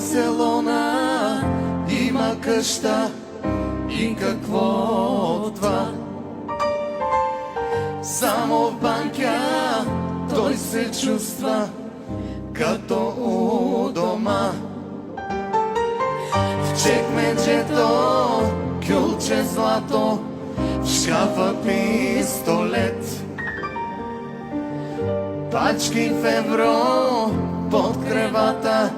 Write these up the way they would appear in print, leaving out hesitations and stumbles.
Барселона има къща и какво това? Само в Банкя той се чувства като у дома. В чекмеджето кюлче злато, в шкафа пистолет, пачки в евро под кревата,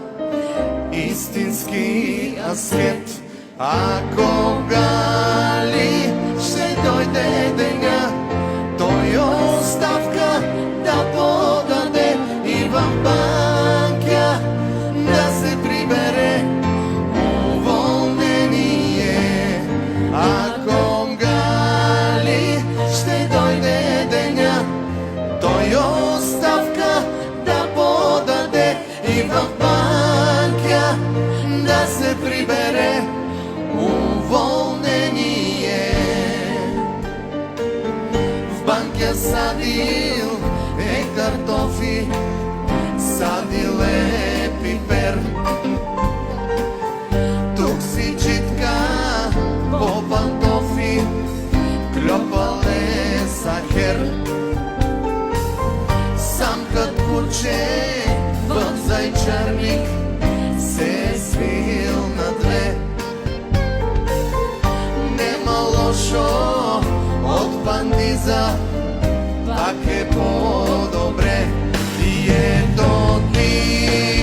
истински аскет. А кога ли ще дойде деня той оставка да подаде и в Банкя да се прибере уволнение? А кога ли ще дойде деня той оставка да подаде и в Банкя да се прибере уволнение? В Банкя садил картофи, садил пипер, тук си читка по пантофи, клепал сахер. Сам кът куче в зайчарник се е свил на две. Нема лошо от бандиза, пак е по-добре. И ето ти